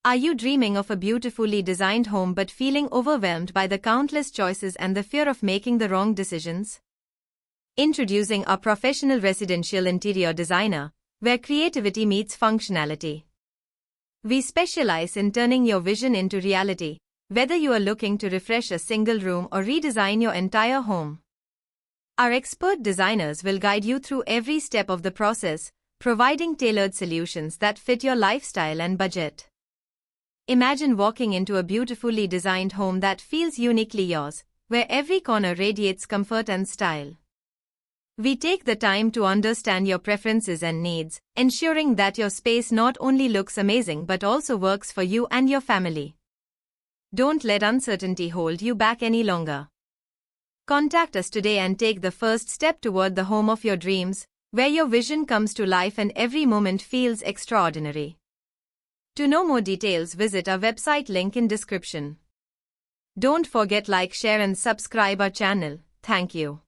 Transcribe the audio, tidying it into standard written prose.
Are you dreaming of a beautifully designed home but feeling overwhelmed by the countless choices and the fear of making the wrong decisions? Introducing our professional residential interior designer, where creativity meets functionality. We specialize in turning your vision into reality, whether you are looking to refresh a single room or redesign your entire home. Our expert designers will guide you through every step of the process, providing tailored solutions that fit your lifestyle and budget. Imagine walking into a beautifully designed home that feels uniquely yours, where every corner radiates comfort and style. We take the time to understand your preferences and needs, ensuring that your space not only looks amazing but also works for you and your family. Don't let uncertainty hold you back any longer. Contact us today and take the first step toward the home of your dreams, where your vision comes to life and every moment feels extraordinary. To know more details, visit our website link in description. Don't forget like, share and subscribe our channel. Thank you.